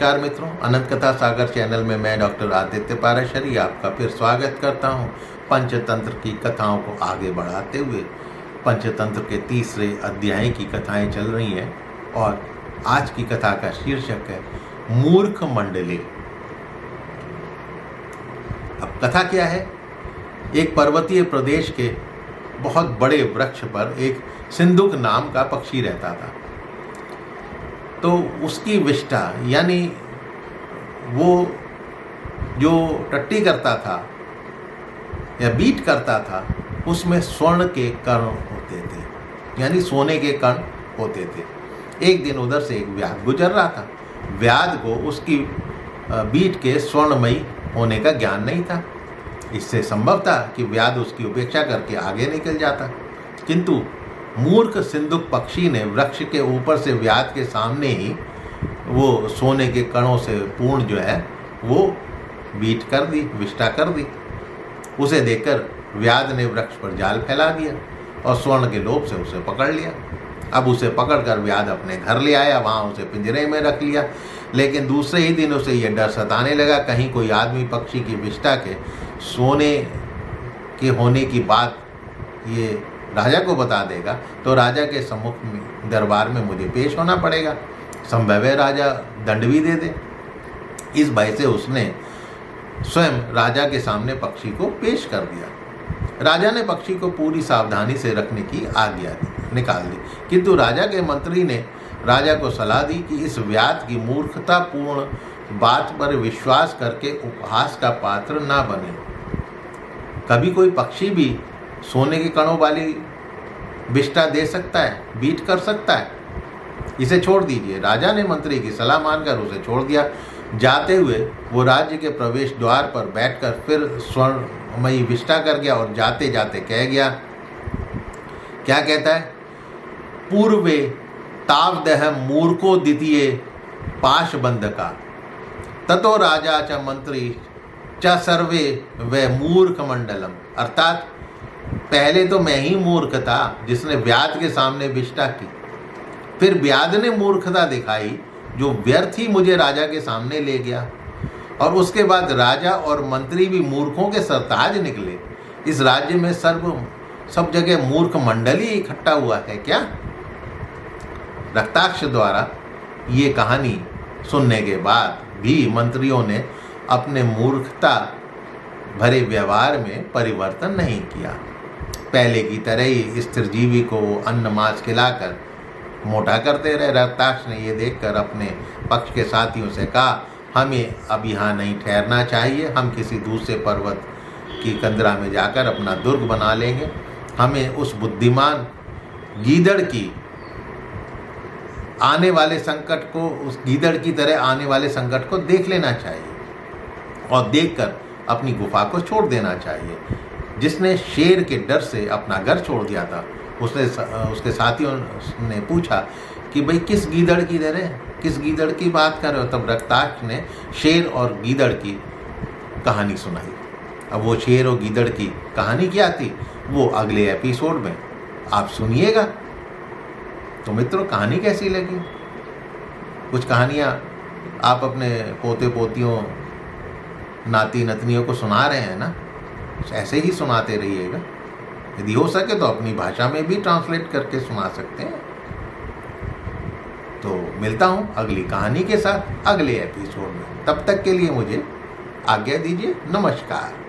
नमस्कार मित्रों, अनंत कथा सागर चैनल में मैं डॉक्टर आदित्य पाराशरी आपका फिर स्वागत करता हूं। पंचतंत्र की कथाओं को आगे बढ़ाते हुए पंचतंत्र के तीसरे अध्याय की कथाएं चल रही हैं और आज की कथा का शीर्षक है मूर्ख मंडली। अब कथा क्या है? एक पर्वतीय प्रदेश के बहुत बड़े वृक्ष पर एक सिंधुक नाम का पक्षी रहता था। तो उसकी विष्ठा यानी वो जो टट्टी करता था या बीट करता था उसमें स्वर्ण के कण होते थे, यानी सोने के कण होते थे। एक दिन उधर से एक व्याध गुजर रहा था। व्याध को उसकी बीट के स्वर्णमयी होने का ज्ञान नहीं था। इससे संभव था कि व्याध उसकी उपेक्षा करके आगे निकल जाता, किंतु मूर्ख सिंधुक पक्षी ने वृक्ष के ऊपर से व्याध के सामने ही वो सोने के कणों से पूर्ण जो है वो बीट कर दी, विष्ठा कर दी। उसे देखकर व्याध ने वृक्ष पर जाल फैला दिया और स्वर्ण के लोभ से उसे पकड़ लिया। अब उसे पकड़कर व्याध अपने घर ले आया, वहाँ उसे पिंजरे में रख लिया। लेकिन दूसरे ही दिन उसे यह डर सताने लगा, कहीं कोई आदमी पक्षी की विष्ठा के सोने के होने की बात ये राजा को बता देगा तो राजा के सम्मुख में दरबार में मुझे पेश होना पड़ेगा। संभव है राजा दंड भी दे दे। इस भय से उसने स्वयं राजा के सामने पक्षी को पेश कर दिया। राजा ने पक्षी को पूरी सावधानी से रखने की आज्ञा निकाल दी, किंतु राजा के मंत्री ने राजा को सलाह दी कि इस व्याध की मूर्खतापूर्ण बात पर विश्वास करके उपहास का पात्र ना बने। कभी कोई पक्षी भी सोने के कणों वाली विष्ठा दे सकता है, बीट कर सकता है, इसे छोड़ दीजिए। राजा ने मंत्री की सलाह मानकर उसे छोड़ दिया। जाते हुए वो राज्य के प्रवेश द्वार पर बैठकर फिर स्वर्णमयी विष्ठा कर गया और जाते जाते कह गया, क्या कहता है? पूर्वे तावदह मूर्खो द्वितीय पाशबंधका ततो राजा च मंत्री च सर्वे व मूर्ख मंडलम। अर्थात पहले तो मैं ही मूर्ख था जिसने व्याध के सामने विष्ठा की, फिर व्याध ने मूर्खता दिखाई जो व्यर्थ ही मुझे राजा के सामने ले गया, और उसके बाद राजा और मंत्री भी मूर्खों के सरताज निकले। इस राज्य में सब जगह मूर्ख मंडल ही इकट्ठा हुआ है क्या? रक्ताक्ष द्वारा ये कहानी सुनने के बाद भी मंत्रियों ने अपने मूर्खता भरे व्यवहार में परिवर्तन नहीं किया। पहले की तरह ही स्थिर जीवी को अन्न मांस खिलाकर मोटा करते रहे। रक्ताक्ष ने ये देखकर अपने पक्ष के साथियों से कहा, हमें अब यहाँ नहीं ठहरना चाहिए, हम किसी दूसरे पर्वत की कंदरा में जाकर अपना दुर्ग बना लेंगे। हमें उस बुद्धिमान गीदड़ की आने वाले संकट को, उस गीदड़ की तरह आने वाले संकट को देख लेना चाहिए और देखकर अपनी गुफा को छोड़ देना चाहिए। जिसने शेर के डर से अपना घर छोड़ दिया था उसके साथियों ने पूछा कि भाई किस गीदड़ की तरह, किस गीदड़ की बात कर रहे हो? तब रक्ताक्ष ने शेर और गीदड़ की कहानी सुनाई। अब वो शेर और गीदड़ की कहानी क्या थी वो अगले एपिसोड में आप सुनिएगा। तो मित्रों, कहानी कैसी लगी? कुछ कहानियाँ आप अपने पोते पोतियों, नाती नतनियों को सुना रहे हैं ना, ऐसे ही सुनाते रहिएगा। यदि हो सके तो अपनी भाषा में भी ट्रांसलेट करके सुना सकते हैं। तो मिलता हूँ अगली कहानी के साथ अगले एपिसोड में। तब तक के लिए मुझे आज्ञा दीजिए। नमस्कार।